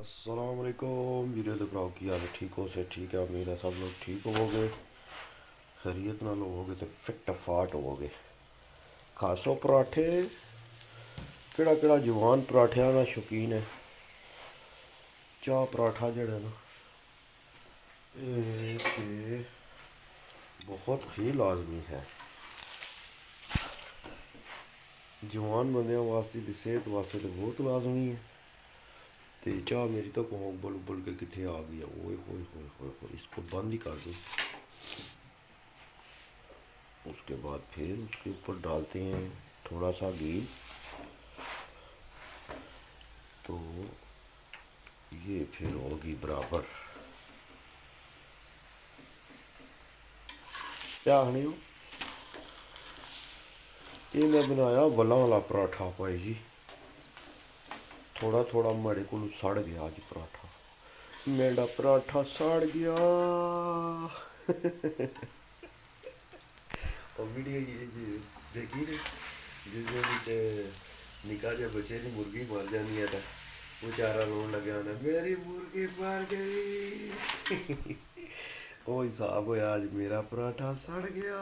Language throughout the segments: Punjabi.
अस्सलाम वालेकुम वीडियो तो भराओ की हाल है। ठीक हो से ठीक है, उम्मीद है सब लोग ठीक होवोगे, खैरियत नाल होवोगे तो फिट फाट होवोगे। खासो पराठे केड़ा केड़ा जवान पराठियां का शौकीन है। चाह पराठा जड़ा ना ये ते बहुत ही लाजमी है जवान बंदियां वास्ते दी सेहत वास्ते तो बहुत लाजमी है। तो चाह मेरी तो उबल उबल के कितने आ गई है। ओए होए होए होए होए, इसको बंद ही कर दो। उसके बाद फिर उसके ऊपर डालते हैं थोड़ा सा घी। तो ये फिर होगी बराबर। क्या आखने हो, ये मैं बनाया वला वाला पराठा भाई जी। थोड़ा थोड़ा मेरे को सड़ गया अज पराठा, मेरा पराठा सड़ गया। और वीडियो ये देखी ने जिस निका जहा बच्चे की मुर्गी मर जानी है तो बेचारा रोन लगे होना मेरी मुर्गी मर गई। वो हिसाब होया आज मेरा पराठा सड़ गया।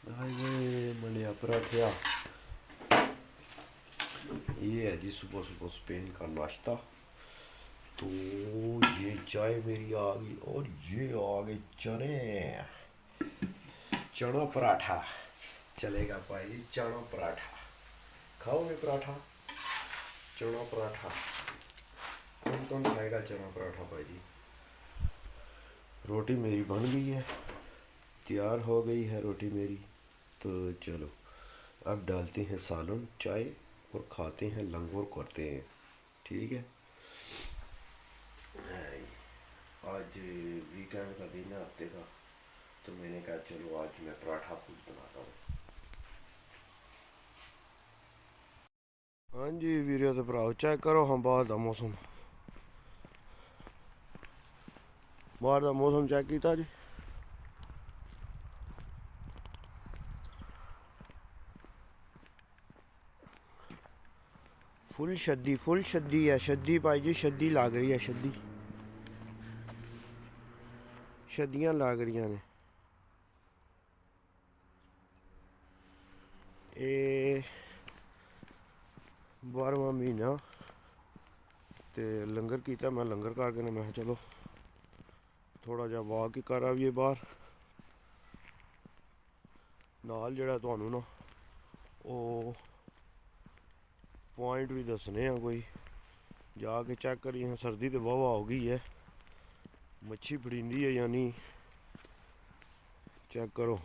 मंडिया पराठिया। ये है जी सुबह सुबह स्पेन का नाश्ता। तो ये चाय मेरी आ गई और ये आ गए चने। चना पराठा चलेगा भाई, चना पराठा खाओगे पराठा। चना पराठा कौन कौन खाएगा चना पराठा भाई जी। रोटी मेरी बन गई है, तैयार हो गई है रोटी मेरी। तो चलो अब डालते हैं सालन चाय और खाते हैं लंगोर करते हैं। ठीक है, आज वीकेंड का दिन है हफ्ते का, तो मैंने कहा चलो आज मैं पराठा खुद बनाता हूँ। हाँ जी वीडियो तो भराओ चेक करो। हम बाहर का मौसम, बाहर का मौसम चेक किया जी। फुल शद्दी है, शद्दी भाई जी, शद्दी लग रही है, शद्दियाँ लग रही ने। ये 12वां महीना तो लंगर किया मैं, लंगर करके मैं चलो थोड़ा जा वॉक ही कर आइए बाहर। नाल जड़ा तुहानू ना वो पॉइंट भी दसने हैं, कोई जाके चेक करिए। सर्दी तो वाहवा हो गई है, मच्छी फड़ींदी है यानी चेक करो।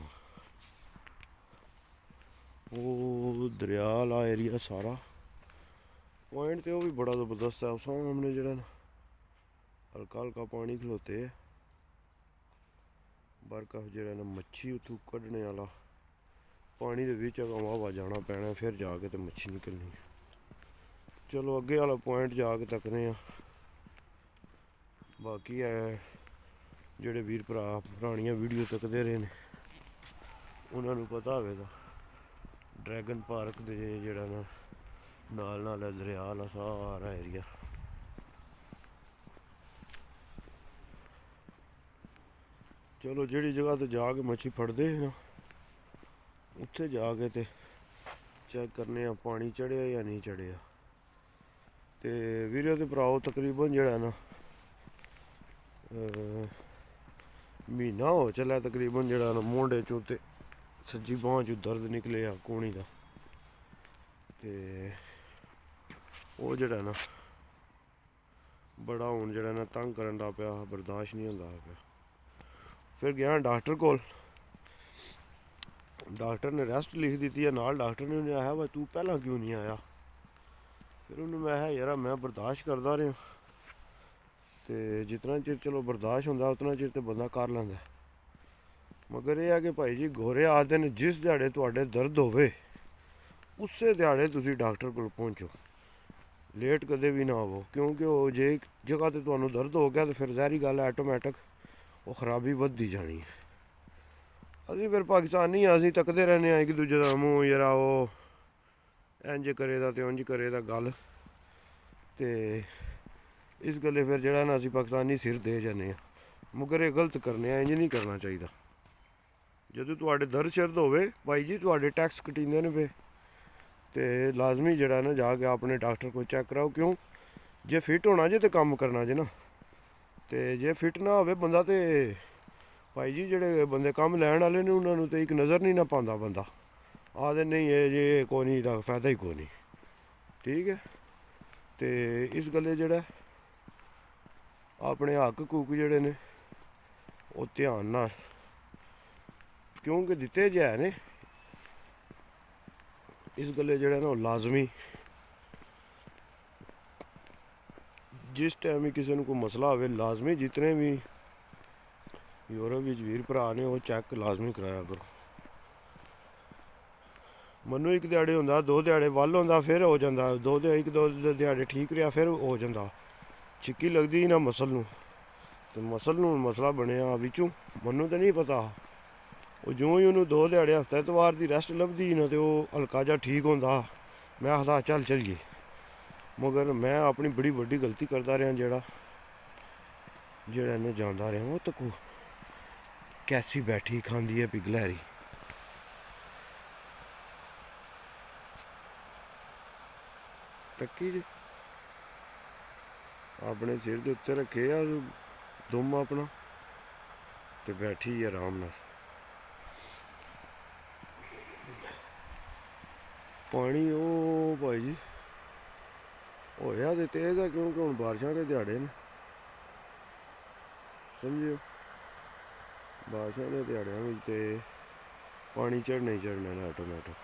वो दरिया वाला एरिया सारा पॉइंट तो भी बड़ा जबरदस्त है। उस सामने जड़ा ना हल्का हल्का पानी खलोते है, बरकफ जड़ा ना मच्छी उतों कड्ढने वाला पानी के बिच हवा जाना पैना फिर जाके तो मच्छी निकलनी। चलो अगे वाला पॉइंट जाके तकने आ। बाकी है जेडे वीर भरा पुरानियां वीडियो तकते रहे ने उन्होंने पता होगा ड्रैगन पार्क दे जेड़ा ना नाल दरिया वाला सारा एरिया। चलो जेड़ी जगह तो जाके मच्छी फड़ते हैं ना उत्थे जाके ते चेक करने पानी चढ़िया या नहीं चढ़िया। तो वीडियो तो भराओ तकरीबन जड़ा ना महीना हो चला तकरीबन जड़ा ना मोंढे चो ते सज्जी बांह चो दर्द निकले आ कूनी का। ते वो जड़ा ना बड़ा हूँ जड़ा ना तंग करन लग पिया, बर्दाश्त नहीं होंदा पिया। फिर गया डॉक्टर कोल, डॉक्टर ने रेस्ट लिख दी है। नाल डॉक्टर ने उन्हें आया भाई तू पहला क्यों नहीं आया। फिर उन्हें मैं यार मैं बर्दाश्त करता रहा, तो जितना चिर चलो बर्दाश्त होंदा उतना चिर तो बंदा कर लैंदा। मगर यह है कि भाई जी गोरे आखदे ने जिस दिहाड़े तुहाडे दर्द होवे उसे दिहाड़े तुसी डॉक्टर कोल पहुंचो, लेट कदे भी ना आवो। क्योंकि वो जे जगह तो तुहानू दर्द हो गया तो फिर ज़ाहिरी गल है ऑटोमैटिक वो खराबी वधदी जानी है। असीं फिर पाकिस्तानी असीं तकदे रहने एक दूजे का मूँह, जरा वो इंज करे दा ते उंज करे दा गल ਤੇ ਇਸ ਗੱਲੇ ਫਿਰ ਜਿਹੜਾ ਨਾ ਅਸੀਂ ਪਾਕਿਸਤਾਨੀ ਸਿਰ ਦੇ ਜਾਂਦੇ ਹਾਂ, ਮਗਰ ਇਹ ਗਲਤ ਕਰਨੇ ਆ, ਇੰਜ ਨਹੀਂ ਕਰਨਾ ਚਾਹੀਦਾ। ਜਦੋਂ ਤੁਹਾਡੇ ਦਰਦ ਸ਼ਰਦ ਹੋਵੇ ਭਾਈ ਜੀ, ਤੁਹਾਡੇ ਟੈਕਸ ਕਟੀਂਦੇ ਨੇ ਵੇ, ਤੇ ਲਾਜ਼ਮੀ ਜਿਹੜਾ ਨਾ ਜਾ ਕੇ ਆਪਣੇ ਡਾਕਟਰ ਕੋਲ ਚੈੱਕ ਕਰਾਓ। ਕਿਉਂ? ਜੇ ਫਿੱਟ ਹੋਣਾ ਜੇ ਤੇ ਕੰਮ ਕਰਨਾ ਜੇ ਨਾ, ਤੇ ਜੇ ਫਿੱਟ ਨਾ ਹੋਵੇ ਬੰਦਾ ਤੇ ਭਾਈ ਜੀ ਜਿਹੜੇ ਬੰਦੇ ਕੰਮ ਲੈਣ ਵਾਲੇ ਨੇ ਉਹਨਾਂ ਨੂੰ ਤੇ ਇੱਕ ਨਜ਼ਰ ਨਹੀਂ ਨਾ ਪਾਉਂਦਾ ਬੰਦਾ, ਆਖਦੇ ਨਹੀਂ ਇਹ ਜੇ ਕੋਈ ਨਹੀਂ, ਦਾ ਫਾਇਦਾ ਹੀ ਕੋਈ ਨਹੀਂ। ਠੀਕ ਹੈ, ਤੇ ਇਸ ਗੱਲੇ ਜਿਹੜਾ ਆਪਣੇ ਹੱਕ ਹਕੂਕ ਜਿਹੜੇ ਨੇ ਉਹ ਧਿਆਨ ਨਾਲ, ਕਿਉਂਕਿ ਦਿੱਤੇ ਜੇ ਨੇ, ਇਸ ਗੱਲੇ ਜਿਹੜਾ ਨਾ ਉਹ ਲਾਜ਼ਮੀ ਜਿਸ ਟਾਈਮ ਹੀ ਕਿਸੇ ਨੂੰ ਕੋਈ ਮਸਲਾ ਹੋਵੇ ਲਾਜ਼ਮੀ ਜਿਤਨੇ ਵੀ ਯੂਰਪ ਵਿੱਚ ਵੀਰ ਭਰਾ ਨੇ ਉਹ ਚੈੱਕ ਲਾਜ਼ਮੀ ਕਰਾਇਆ ਕਰੋ। ਮੈਨੂੰ ਇੱਕ ਦਿਹਾੜੇ ਹੁੰਦਾ, 2 ਦਿਹਾੜੇ ਵੱਲ ਹੁੰਦਾ, ਫਿਰ ਹੋ ਜਾਂਦਾ, ਇੱਕ ਦੋ ਦਿਹਾੜੇ ਠੀਕ ਰਿਹਾ, ਫਿਰ ਹੋ ਜਾਂਦਾ। ਚਿੱਕੀ ਲੱਗਦੀ ਨਾ ਮਸਲ ਨੂੰ, ਤੇ ਮਸਲ ਨੂੰ ਮਸਲਾ ਬਣਿਆ ਵਿੱਚੋਂ, ਮੈਨੂੰ ਤਾਂ ਨਹੀਂ ਪਤਾ। ਉਹ ਜਿਉਂ ਹੀ ਉਹਨੂੰ 2 ਦਿਹਾੜੇ ਹਫ਼ਤਾ ਐਤਵਾਰ ਦੀ ਰੈਸਟ ਲੱਭਦੀ ਨਾ, ਤੇ ਉਹ ਹਲਕਾ ਜਿਹਾ ਠੀਕ ਹੁੰਦਾ। ਮੈਂ ਆਖਦਾ ਚੱਲ ਚੱਲੀਏ, ਮਗਰ ਮੈਂ ਆਪਣੀ ਬੜੀ ਵੱਡੀ ਗਲਤੀ ਕਰਦਾ ਰਿਹਾ। ਜਿਹੜਾ ਇਹਨੇ ਜਾਂਦਾ ਰਿਹਾ, ਉਹ ਤੱਕ ਕੈਸੀ ਬੈਠੀ ਖਾਂਦੀ ਹੈ ਪਿਗਲਹਿਰੀ। ਤੱਕੀ ਜੀ ਆਪਣੇ ਸਿਰ ਦੇ ਉੱਤੇ ਰੱਖੇ ਆ ਦੁਮ ਆਪਣਾ, ਤੇ ਬੈਠੀ ਆਰਾਮ ਨਾਲ। ਪਾਣੀ ਉਹ ਭਾਈ ਜੀ ਹੋਇਆ ਤੇ ਤੇਜ਼ ਆ, ਕਿਉਂਕਿ ਹੁਣ ਬਾਰਿਸ਼ਾਂ ਦੇ ਦਿਹਾੜੇ ਨੇ, ਸਮਝਿਓ। ਬਾਰਿਸ਼ਾਂ ਦੇ ਦਿਹਾੜਿਆਂ ਵਿੱਚ ਤੇ ਪਾਣੀ ਚੜ੍ਹਨਾ ਹੀ ਚੜ੍ਹਨਾ ਨਾ ਆਟੋਮੈਟਿਕ।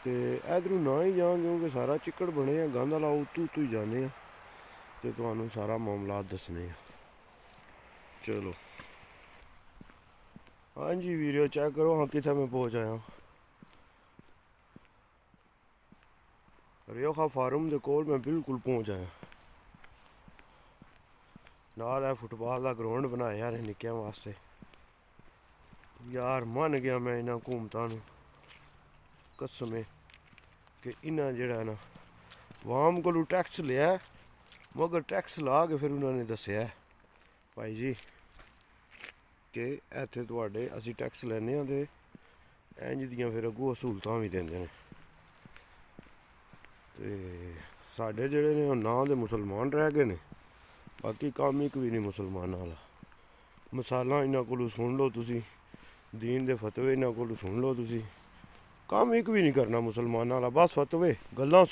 ਤੇ ਇਧਰੋਂ ਨਾ ਹੀ ਜਾਣ, ਕਿਉਂਕਿ ਸਾਰਾ ਚਿੱਕੜ ਬਣੇ ਆ, ਗੰਦ ਵਾਲਾ ਉੱਤੋਂ ਹੀ ਜਾਂਦੇ ਆ, ਤੇ ਤੁਹਾਨੂੰ ਸਾਰਾ ਮਾਮਲਾਤ ਦੱਸਣੇ ਆ। ਚਲੋ ਹਾਂਜੀ ਵੀਡੀਓ ਚੈੱਕ ਕਰੋ, ਹਾਂ ਕਿੱਥੇ ਮੈਂ ਪਹੁੰਚ ਆਇਆ। ਰਿਓਖਾ ਫਾਰਮ ਦੇ ਕੋਲ ਮੈਂ ਬਿਲਕੁਲ ਪਹੁੰਚ ਆਇਆ। ਨਾਲ ਇਹ ਫੁੱਟਬਾਲ ਦਾ ਗਰਾਊਂਡ ਬਣਾਇਆ ਨੇ ਨਿੱਕਿਆਂ ਵਾਸਤੇ। ਯਾਰ ਮੰਨ ਗਿਆ ਮੈਂ ਇਹਨਾਂ ਹਕੂਮਤਾਂ ਨੂੰ, ਕਸਮ ਹੈ ਕਿ ਇਹਨਾਂ ਜਿਹੜਾ ਨਾ ਵਾਮ ਕੋਲੋਂ ਟੈਕਸ ਲਿਆ, ਮਗਰ ਟੈਕਸ ਲਾ ਕੇ ਫਿਰ ਉਹਨਾਂ ਨੇ ਦੱਸਿਆ ਭਾਈ ਜੀ ਕਿ ਇੱਥੇ ਤੁਹਾਡੇ ਅਸੀਂ ਟੈਕਸ ਲੈਂਦੇ ਹਾਂ, ਤੇ ਇੰਝ ਦੀਆਂ ਫਿਰ ਅੱਗੋਂ ਸਹੂਲਤਾਂ ਵੀ ਦਿੰਦੇ ਨੇ। ਤੇ ਸਾਡੇ ਜਿਹੜੇ ਨੇ ਉਹ ਨਾਂ ਦੇ ਮੁਸਲਮਾਨ ਰਹਿ ਗਏ ਨੇ, ਬਾਕੀ ਕੰਮ ਇੱਕ ਵੀ ਨਹੀਂ ਮੁਸਲਮਾਨਾਂ ਵਾਲਾ। ਮਿਸਾਲਾਂ ਇਹਨਾਂ ਕੋਲੋਂ ਸੁਣ ਲਓ ਤੁਸੀਂ, ਦੀਨ ਦੇ ਫਤਵੇ ਇਹਨਾਂ ਕੋਲੋਂ ਸੁਣ ਲਓ ਤੁਸੀਂ, ਕੰਮ ਇੱਕ ਵੀ ਨਹੀਂ ਕਰਨਾ ਮੁਸਲਮਾਨਾਂ ਵਾਲਾ, ਬਸ ਫਤਵੇ, ਗੱਲਾਂ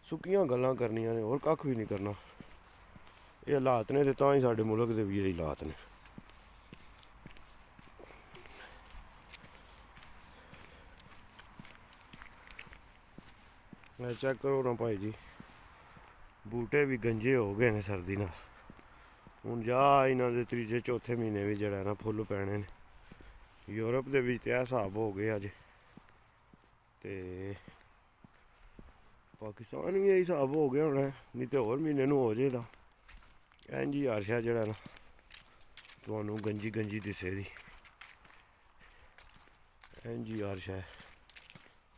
ਸੁੱਕੀਆਂ ਗੱਲਾਂ ਕਰਨੀਆਂ ਨੇ, ਹੋਰ ਕੱਖ ਵੀ ਨਹੀਂ ਕਰਨਾ। ਇਹ ਹਾਲਾਤ ਨੇ, ਤੇ ਤਾਂ ਹੀ ਸਾਡੇ ਮੁਲਕ ਦੇ ਵੀ ਇਹ ਹਾਲਾਤ ਨੇ। ਮੈਂ ਚੈੱਕ ਕਰੋ ਨਾ ਭਾਈ ਜੀ, ਬੂਟੇ ਵੀ ਗੰਜੇ ਹੋ ਗਏ ਨੇ ਸਰਦੀ ਨਾਲ। ਹੁਣ ਜਾ ਇਹਨਾਂ ਦੇ ਤੀਜੇ ਚੌਥੇ ਮਹੀਨੇ ਵੀ ਜਿਹੜਾ ਨਾ ਫੁੱਲ ਪੈਣੇ ਨੇ। ਯੂਰਪ ਦੇ ਵਿੱਚ ਤੇ ਇਹ ਹਿਸਾਬ ਹੋ ਗਏ ਅੱਜ, ਤੇ ਪਾਕਿਸਤਾਨ ਵੀ ਇਹ ਹਿਸਾਬ ਹੋ ਗਿਆ ਹੋਣਾ, ਨਹੀਂ ਤੇ ਹੋਰ ਮਹੀਨੇ ਨੂੰ ਹੋ ਜਾਏਗਾ। ਇੰਝ ਹੀ ਹਾਰਸ਼ਾ ਜਿਹੜਾ ਨਾ ਤੁਹਾਨੂੰ ਗੰਜੀ ਦਿਸੇ ਦੀ, ਇੰਝ ਹੀ ਹਾਰਸ਼ਾ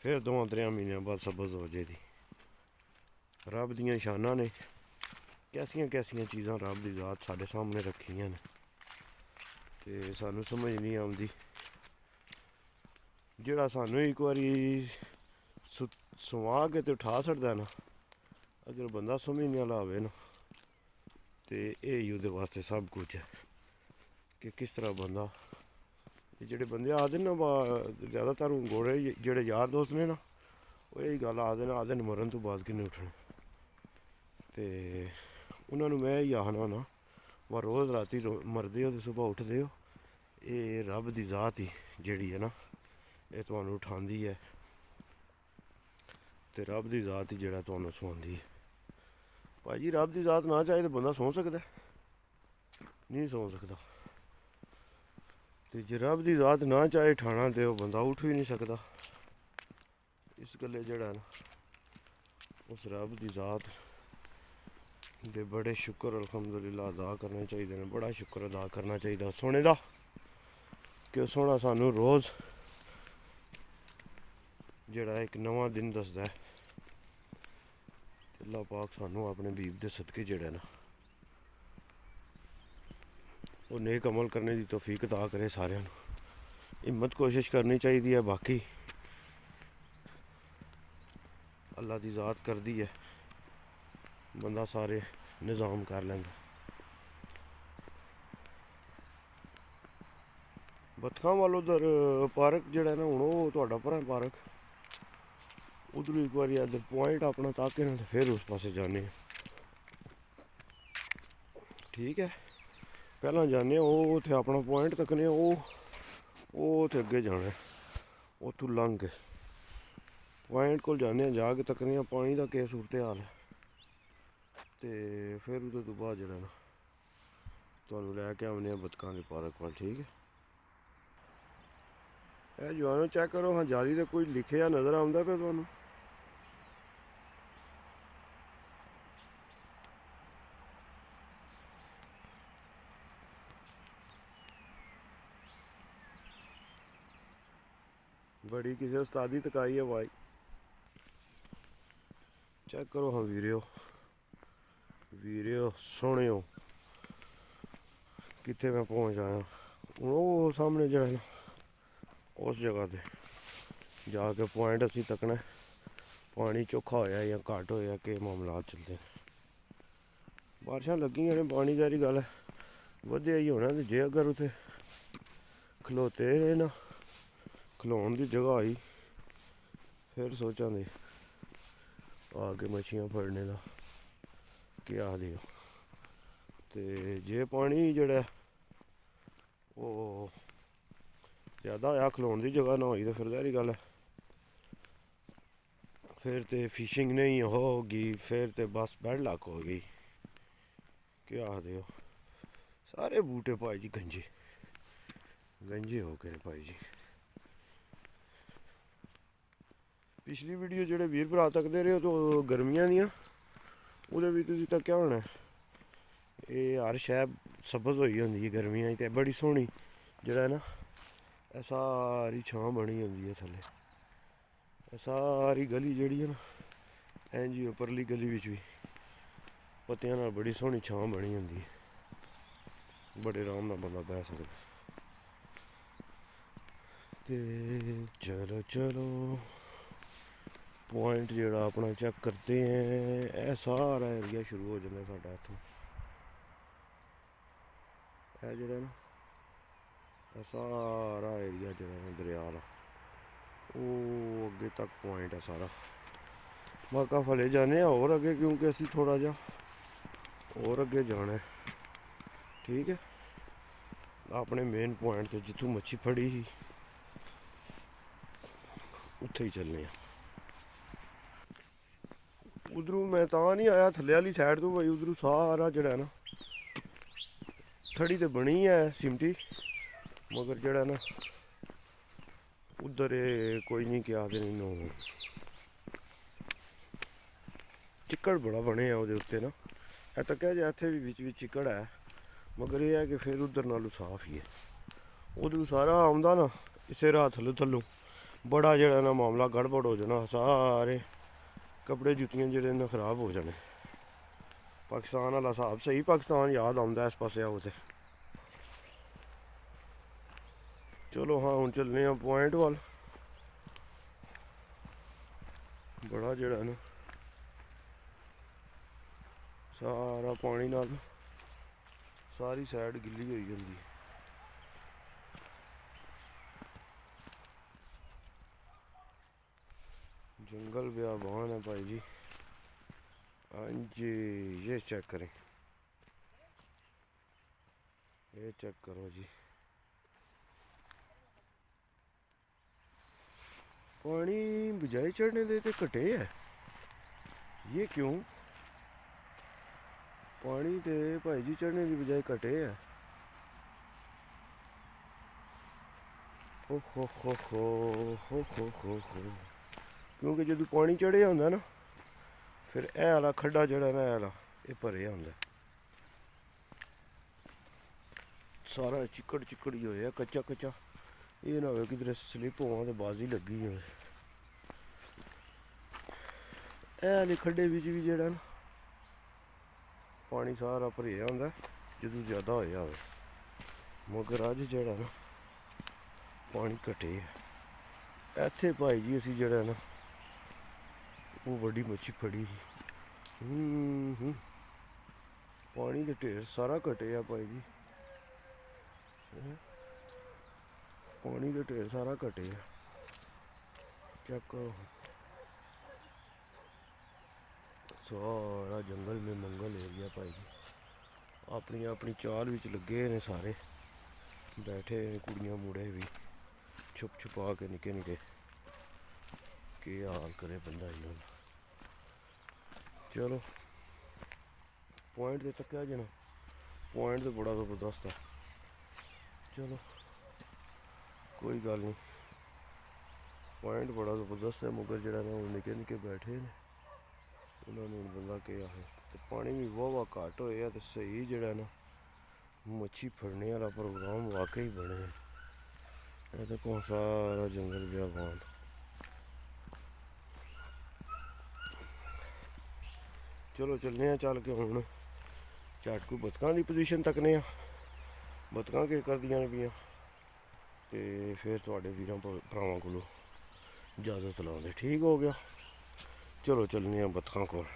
ਫਿਰ 2-3 ਮਹੀਨਿਆਂ ਬਾਅਦ ਸਬਜ਼ ਹੋ ਜਾਏਗੀ। ਰੱਬ ਦੀਆਂ ਨਿਸ਼ਾਨਾਂ ਨੇ, ਕੈਸੀਆਂ ਚੀਜ਼ਾਂ ਰੱਬ ਦੀ ਜ਼ਾਤ ਸਾਡੇ ਸਾਹਮਣੇ ਰੱਖੀਆਂ ਨੇ, ਤੇ ਸਾਨੂੰ ਸਮਝ ਨਹੀਂ ਆਉਂਦੀ। ਜਿਹੜਾ ਸਾਨੂੰ ਇੱਕ ਵਾਰੀ ਸੁਆ ਕੇ ਤੇ ਉਠਾ ਛੱਡਦਾ ਨਾ, ਅਗਰ ਬੰਦਾ ਸਮਝਣ ਵਾਲਾ ਹੋਵੇ ਨਾ, ਤੇ ਇਹ ਹੀ ਉਹਦੇ ਵਾਸਤੇ ਸਭ ਕੁਝ ਹੈ ਕਿ ਕਿਸ ਤਰ੍ਹਾਂ ਬੰਦਾ। ਜਿਹੜੇ ਬੰਦੇ ਆਖਦੇ ਨਾ ਜ਼ਿਆਦਾਤਰ ਗੋਰੇ ਜਿਹੜੇ ਯਾਰ ਦੋਸਤ ਨੇ ਨਾ, ਉਹ ਇਹੀ ਗੱਲ ਆਖਦੇ ਨੇ ਮਰਨ ਤੋਂ ਬਾਅਦ ਕਿੰਨੇ ਉੱਠਣਾ। ਤੇ ਉਹਨਾਂ ਨੂੰ ਮੈਂ ਇਹੀ ਆਖਣਾ ਨਾ, ਵਾ ਰੋਜ਼ ਰਾਤੀ ਮਰਦੇ ਹੋ ਤੇ ਸੁਬਾਹ ਉੱਠਦੇ ਹੋ, ਇਹ ਰੱਬ ਦੀ ਜ਼ਾਤ ਹੀ ਜਿਹੜੀ ਹੈ ਨਾ, ਇਹ ਤੁਹਾਨੂੰ ਉਠਾਉਂਦੀ ਹੈ, ਤੇ ਰੱਬ ਦੀ ਜ਼ਾਤ ਹੀ ਜਿਹੜਾ ਤੁਹਾਨੂੰ ਸੌਂਦੀ ਹੈ। ਭਾਈ ਜੀ ਰੱਬ ਦੀ ਜ਼ਾਤ ਨਾ ਚਾਹੇ ਤਾਂ ਬੰਦਾ ਸੌਂ ਸਕਦਾ? ਨਹੀਂ ਸੌਂ ਸਕਦਾ। ਤੇ ਜੇ ਰੱਬ ਦੀ ਜ਼ਾਤ ਨਾ ਚਾਹੇ ਠਾਣਾ, ਤੇ ਉਹ ਬੰਦਾ ਉੱਠ ਵੀ ਨਹੀਂ ਸਕਦਾ। ਇਸ ਗੱਲੇ ਜਿਹੜਾ ਨਾ ਉਸ ਰੱਬ ਦੀ ਜ਼ਾਤ ਦੇ ਬੜੇ ਸ਼ੁਕਰ ਅਲਹਮਦੁਲਿਲਾ ਅਦਾ ਕਰਨੇ ਚਾਹੀਦੇ ਨੇ। ਬੜਾ ਸ਼ੁਕਰ ਅਦਾ ਕਰਨਾ ਚਾਹੀਦਾ ਸੋਹਣੇ ਦਾ, ਕਿ ਉਹ ਸੋਹਣਾ ਸਾਨੂੰ ਰੋਜ਼ ਜਿਹੜਾ ਇੱਕ ਨਵਾਂ ਦਿਨ ਦੱਸਦਾ ਹੈ, ਅੱਲਾਹ ਪਾਕ ਸਾਨੂੰ ਆਪਣੇ ਬੀਬ ਦੇ ਸਦਕੇ ਜਿਹੜਾ ਨਾ ਉਹ ਨੇਕ ਅਮਲ ਕਰਨੇ ਦੀ ਤੌਫੀਕ ਅਤਾ ਕਰੇ ਸਾਰਿਆਂ ਨੂੰ। ਹਿੰਮਤ ਕੋਸ਼ਿਸ਼ ਕਰਨੀ ਚਾਹੀਦੀ ਹੈ, ਬਾਕੀ ਅੱਲਾ ਦੀ ਜ਼ਾਤ ਕਰਦੀ ਹੈ, ਬੰਦਾ ਸਾਰੇ ਨਿਜ਼ਾਮ ਕਰ ਲੈਂਦਾ। ਬੱਤਖਾਂ ਵੱਲ ਉਧਰ ਪਾਰਕ ਜਿਹੜਾ ਨਾ, ਹੁਣ ਉਹ ਤੁਹਾਡਾ ਭਰਾ ਪਾਰਕ, ਉਧਰੋਂ ਇੱਕ ਵਾਰੀ ਇੱਧਰ ਪੁਆਇੰਟ ਆਪਣਾ ਤੱਕ ਕੇ ਨਾ ਤੇ ਫਿਰ ਉਸ ਪਾਸੇ ਜਾਂਦੇ ਹਾਂ। ਠੀਕ ਹੈ, ਪਹਿਲਾਂ ਜਾਂਦੇ ਹਾਂ ਉਹ ਉੱਥੇ ਆਪਣਾ ਪੁਆਇੰਟ ਤੱਕਨੇ, ਉਹ ਉੱਥੇ ਅੱਗੇ ਜਾਣਾ, ਉੱਥੋਂ ਲੰਘ ਕੇ ਪੁਆਇੰਟ ਕੋਲ ਜਾਂਦੇ ਹਾਂ, ਜਾ ਕੇ ਤੱਕਨੇ ਹਾਂ ਪਾਣੀ ਦਾ ਕੀ ਸੂਰਤ ਹਾਲ ਹੈ, ਤੇ ਫਿਰ ਉਹਦੇ ਤੋਂ ਬਾਅਦ ਜਿਹੜਾ ਨਾ ਤੁਹਾਨੂੰ ਲੈ ਕੇ ਆਉਂਦੇ ਹਾਂ ਬੱਤਖਾਂ ਦੇ ਪਾਰਕ ਵੱਲ। ਠੀਕ ਹੈ, ਇਹ ਜਵਾਨੋ ਚੈੱਕ ਕਰੋ, ਹਾਂ ਜਾਲੀ ਤੇ ਕੋਈ ਲਿਖਿਆ ਨਜ਼ਰ ਆਉਂਦਾ ਪਿਆ ਤੁਹਾਨੂੰ? ਬੜੀ ਕਿਸੇ ਉਸਤਾਦੀ ਤਕਾਈ ਹੈ ਬਾਈ, ਚੈੱਕ ਕਰੋ ਹਾਂ ਵੀਰਿਓ ਸੋਹਣਿਓ, ਕਿੱਥੇ ਮੈਂ ਪਹੁੰਚ ਆਇਆ। ਉਹ ਸਾਹਮਣੇ ਜਿਹੜਾ ਨਾ ਉਸ ਜਗ੍ਹਾ ਤੇ ਜਾ ਕੇ ਪੁਆਇੰਟ ਅਸੀਂ ਤੱਕਣਾ, ਪਾਣੀ ਚੋਖਾ ਹੋਇਆ ਜਾਂ ਘੱਟ ਹੋਇਆ ਕਿ ਮਾਮਲਾਤ ਚੱਲਦੇ ਨੇ। ਬਾਰਿਸ਼ਾਂ ਲੱਗੀਆਂ ਨੇ, ਪਾਣੀ ਦੀ ਗੱਲ ਵਧਿਆ ਹੀ ਹੋਣਾ, ਤੇ ਜੇ ਅਗਰ ਉੱਥੇ ਖਲੋਤੇ ਰਹੇ ਨਾ, ਖਲੋਣ ਦੀ ਜਗ੍ਹਾ ਆਈ, ਫਿਰ ਸੋਚਾਂਗੇ ਆ ਕੇ ਮੱਛੀਆਂ ਫੜਨੇ ਦਾ ਕੀ ਆਖਦੇ ਹੋ। ਤੇ ਜੇ ਪਾਣੀ ਜਿਹੜਾ ਉਹ ਜ਼ਿਆਦਾ ਹੋਇਆ, ਖਲੋਣ ਦੀ ਜਗ੍ਹਾ ਨਾ ਹੋਈ, ਤਾਂ ਫਿਰ ਜ਼ਾਹਰੀ ਗੱਲ ਹੈ ਫਿਰ ਤੇ ਫਿਸ਼ਿੰਗ ਨਹੀਂ ਹੋਗੀ, ਫਿਰ ਤੇ ਬਸ ਬੈਡ ਲੱਕ ਹੋ ਗਈ। ਕੀ ਆਖਦੇ ਹੋ? ਸਾਰੇ ਬੂਟੇ ਭਾਈ ਜੀ ਗੰਜੇ ਹੋ ਗਏ ਭਾਈ ਜੀ। ਪਿਛਲੀ ਵੀਡੀਓ ਜਿਹੜੇ ਵੀਰ ਭਰਾ ਤੱਕਦੇ ਰਹੇ ਉਹ ਗਰਮੀਆਂ ਦੀਆਂ, ਉਹਦੇ ਵੀ ਤੁਸੀਂ ਤੱਕਿਆ ਹੋਣਾ, ਇਹ ਹਰ ਸ਼ੈ ਸਬਜ਼ ਹੋਈ ਹੁੰਦੀ ਹੈ ਗਰਮੀਆਂ 'ਚ, ਤੇ ਬੜੀ ਸੋਹਣੀ ਜਿਹੜਾ ਨਾ ਇਹ ਸਾਰੀ ਛਾਂ ਬਣੀ ਹੁੰਦੀ ਹੈ ਥੱਲੇ, ਇਹ ਸਾਰੀ ਗਲੀ ਜਿਹੜੀ ਹੈ ਨਾ, ਇੰਝ ਹੀ ਉੱਪਰਲੀ ਗਲੀ ਵਿੱਚ ਵੀ ਪੱਤਿਆਂ ਨਾਲ ਬੜੀ ਸੋਹਣੀ ਛਾਂ ਬਣੀ ਹੁੰਦੀ ਹੈ, ਬੜੇ ਆਰਾਮ ਨਾਲ ਬੰਦਾ ਬਹਿ ਸਕਦਾ। ਤੇ ਚਲੋ ਪੁਆਇੰਟ ਜਿਹੜਾ ਆਪਣਾ ਚੈੱਕ ਕਰਦੇ ਹੈ। ਇਹ ਸਾਰਾ ਏਰੀਆ ਸ਼ੁਰੂ ਹੋ ਜਾਂਦਾ ਸਾਡਾ ਇੱਥੋਂ, ਇਹ ਜਿਹੜਾ ਨਾ ਇਹ ਸਾਰਾ ਏਰੀਆ ਜਿਹੜਾ ਦਰਿਆ ਵਾਲਾ, ਉਹ ਅੱਗੇ ਤੱਕ ਪੁਆਇੰਟ ਹੈ ਸਾਰਾ। ਬਾਕਾ ਫਲੇ ਜਾਣੇ ਹੋਰ ਅੱਗੇ, ਕਿਉਂਕਿ ਅਸੀਂ ਥੋੜਾ ਜਿਹਾ ਹੋਰ ਅੱਗੇ ਜਾਣਾ। ਠੀਕ ਹੈ, ਆਪਣੇ ਮੇਨ ਪੁਆਇੰਟ ਤੇ ਜਿੱਥੋਂ ਮੱਛੀ ਫੜੀ ਸੀ ਉੱਥੇ ਹੀ ਚੱਲਨੇ ਆ। ਉਧਰੋਂ ਮੈਂ ਤਾਂ ਨਹੀਂ ਆਇਆ ਥੱਲੇ ਵਾਲੀ ਸਾਈਡ ਤੋਂ ਭਾਈ, ਉਧਰੋਂ ਸਾਰਾ ਜਿਹੜਾ ਨਾ ਥੜੀ ਤੇ ਬਣੀ ਹੈ ਸਿਮਟੀ, ਮਗਰ ਜਿਹੜਾ ਨਾ ਉਧਰ ਕੋਈ ਨਹੀਂ ਕਿਹਾ ਦੇ ਨਹੀਂ, ਚਿੱਕੜ ਬੜਾ ਬਣਿਆ ਉਹਦੇ ਉੱਤੇ ਨਾ, ਇਹ ਤਾਂ ਕਹਿ ਜਾ ਇੱਥੇ ਵੀ ਵਿੱਚ ਚਿੱਕੜ ਹੈ, ਮਗਰ ਇਹ ਹੈ ਕਿ ਫਿਰ ਉਧਰ ਨਾਲੋਂ ਸਾਫ਼ ਹੀ ਹੈ। ਉਧਰੋਂ ਸਾਰਾ ਆਉਂਦਾ ਨਾ ਇਸੇ ਰਾਹ ਥੱਲੋਂ ਬੜਾ ਜਿਹੜਾ ਨਾ ਮਾਮਲਾ ਗੜਬੜ ਹੋ ਜਾਣਾ, ਸਾਰੇ ਕੱਪੜੇ ਜੁੱਤੀਆਂ ਜਿਹੜੇ ਨੇ ਖਰਾਬ ਹੋ ਜਾਣੇ। ਪਾਕਿਸਤਾਨ ਵਾਲਾ ਹਿਸਾਬ ਸਹੀ, ਪਾਕਿਸਤਾਨ ਯਾਦ ਆਉਂਦਾ ਇਸ ਪਾਸੇ ਆਓ ਤੇ। ਚਲੋ ਹਾਂ ਹੁਣ ਚੱਲਨੇ ਆ ਪੁਆਇੰਟ ਵੱਲ। ਬੜਾ ਜਿਹੜਾ ਨਾ ਸਾਰਾ ਪਾਣੀ ਨਾਲ ਸਾਰੀ ਸਾਈਡ ਗਿੱਲੀ ਹੋਈ ਜਾਂਦੀ ਹੈ। जंगल बियाबान है भाई जी। हाँ जी, ये चेक करें, ये चेक करो जी, पानी बजाय चढ़ने दे ते घटे है, ये क्यों? पानी ते भाई जी चढ़ने की बजाय घटे है। हो क्योंकि जो पानी चढ़िया होंगे ना, फिर यह वाला खड्डा जड़ा ना वाला ये भरिया होंगे, सारा चिकड़ ही होया कच्चा, ये ना हो किधर स्लिप होवा तो बाजी लगी हो। ਇਹ ਵਾਲੇ ਖੱਡੇ ਵਿੱਚ ਵੀ ਜਿਹੜਾ ਨਾ ਪਾਣੀ ਸਾਰਾ ਭਰਿਆ ਹੁੰਦਾ ਜਦੋਂ ਜ਼ਿਆਦਾ ਹੋਇਆ ਹੋਵੇ, ਮਗਰ ਅੱਜ ਜਿਹੜਾ ਨਾ ਪਾਣੀ ਘਟੇ ਆ। ਇੱਥੇ ਭਾਈ ਜੀ ਅਸੀਂ ਜਿਹੜਾ ਨਾ ਉਹ ਵੱਡੀ ਮੱਛੀ ਫੜੀ ਸੀ। ਪਾਣੀ ਦੇ ਢੇਰ ਸਾਰਾ ਘਟੇ ਆ ਭਾਈ ਜੀ, ਪਾਣੀ ਦੇ ਢੇਰ ਸਾਰਾ ਘਟੇ ਆ। ਚੈੱਕ ਕਰੋ, ਸਾਰਾ ਜੰਗਲ ਮੇ ਮੰਗਲ ਏਰੀਆ ਭਾਈ ਜੀ। ਆਪਣੀ ਆਪਣੀ ਚਾਲ ਵਿੱਚ ਲੱਗੇ ਨੇ ਸਾਰੇ, ਬੈਠੇ ਨੇ ਕੁੜੀਆਂ ਮੁੰਡੇ ਵੀ ਛੁਪ ਛੁਪਾ ਕੇ ਨਿੱਕੇ ਨਿੱਕੇ। ਕੀ ਹਾਲ ਕਰੇ ਬੰਦਾ ਜੀ ਹੁਣ। ਚਲੋ ਪੁਆਇੰਟ ਤੇ ਤੱਕਿਆ ਜੇ ਨਾ, ਪੁਆਇੰਟ ਤੇ ਬੜਾ ਜ਼ਬਰਦਸਤ ਆ। ਚਲੋ ਕੋਈ ਗੱਲ ਨਹੀਂ, ਪੁਆਇੰਟ ਬੜਾ ਜ਼ਬਰਦਸਤ ਹੈ, ਮਗਰ ਜਿਹੜਾ ਨਾ ਉਹ ਨਿੱਕੇ ਨਿੱਕੇ ਬੈਠੇ ਨੇ, ਉਹਨਾਂ ਨੂੰ ਬੰਦਾ ਕੀ ਆਖੇ। ਤੇ ਪਾਣੀ ਵੀ ਵਾਹਵਾ ਘੱਟ ਹੋਏ ਆ ਤੇ ਸਹੀ ਜਿਹੜਾ ਨਾ ਮੱਛੀ ਫੜਨੇ ਵਾਲਾ ਪ੍ਰੋਗਰਾਮ ਵਾਕਈ ਬਣੇ। ਇਹ ਦੇਖੋ ਸਾਰਾ ਜੰਗਲ ਬਿਆਬਾਨ। ਚਲੋ ਚੱਲਦੇ ਆ, ਚੱਲ ਕੇ ਹੁਣ ਝਟ ਕੋਈ ਬਤਕਾਂ ਦੀ ਪੋਜੀਸ਼ਨ ਤੱਕਨੇ ਆ, ਬਤਕਾਂ ਕੀ ਕਰਦੀਆਂ ਨੇ ਪਈਆਂ, ਤੇ ਫਿਰ ਤੁਹਾਡੇ ਵੀਰਾਂ ਭਰਾਵਾਂ ਕੋਲੋਂ ਇਜਾਜ਼ਤ ਲਾਉਂਦੇ। ਠੀਕ ਹੋ ਗਿਆ, ਚਲੋ ਚੱਲਨੇ ਆ ਬਤਕਾਂ ਕੋਲ।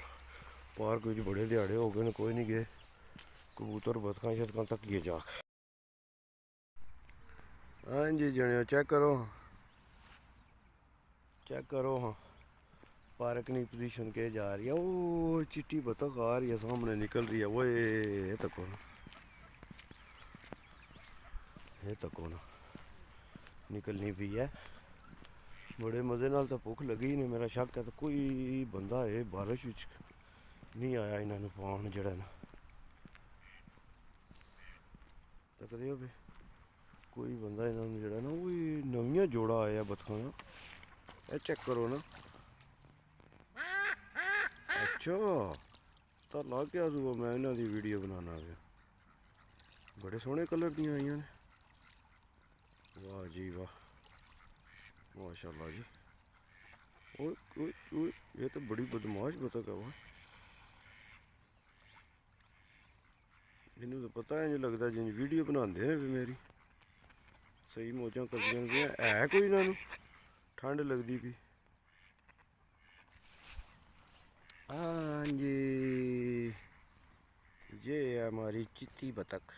ਪਾਰਕ ਵਿੱਚ ਬੜੇ ਦਿਹਾੜੇ ਹੋ ਗਏ ਨੇ, ਕੋਈ ਨਹੀਂ ਗਏ। ਕਬੂਤਰ ਬਤਕਾਂ ਸ਼ਤਕਾਂ ਤੱਕੀਏ ਜਾ ਕੇ। ਹਾਂਜੀ ਜਣਿਓ ਚੈੱਕ ਕਰੋ, ਚੈੱਕ ਕਰੋ ਹਾਂ पार्क की पोजीशन के जा रही है। वो चिट्टी बतख आ रही है, सामने निकल रही है। वो ये तको ना, ये तको ना निकलनी भी है। बड़े मज़े नाल तो भुख लगी नहीं। मेरा शक है तो कोई बंदा है बारिश विच नहीं आया इन्होंने पान जड़ा ना। तकदे हो कोई बंदा इन्होंने जड़ा ना वो नवियां जोड़ा आया बतखों का। ये चेक करो ना। अच्छा तो लग गया सुबह मैं इन्हों की वीडियो बनाना गया। बड़े सोहने कलर दी आई ने। वाह जी वाह, माशाल्लाह जी। ओए ओए ओए, ये तो बड़ी बदमाश बतख है। वाह, इन्हों तो पता है नहीं लगता जिन वीडियो बनाते हैं भी मेरी। सही मौजा करदियां है। कोई इन्हों ठंड लगती पी। हाँ जी, ये है हमारी चिट्टी बतख।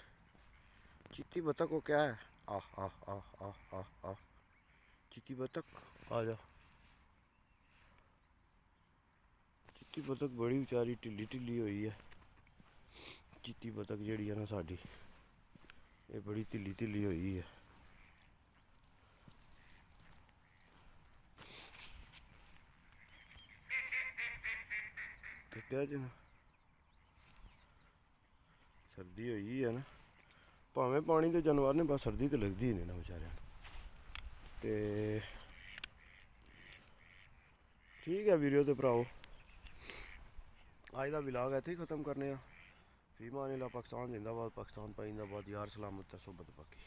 चिट्टी बतख को क्या है, आह आह आह आह आह आह। चिट्टी बतख आ जा। चिट्टी बतख बड़ी बेचारी ढिली ढिली हुई है। चिट्टी बतख जी है ना साड़ी, ये बड़ी ढिली ढिली हुई है। तो क्या जी ना सर्दी हुई है ना, भावें पानी के जानवर ने, बस सर्दी तो लगती ही नहीं ना बेचारे। तो ठीक है वीडियो तो भराओ, अज का विलाग इत्थे ही खत्म करने। फीमा नीला पाकिस्तान जिंदाबाद, पाकिस्तान पाइंदाबाद, यार सलामत सोबत बाकी।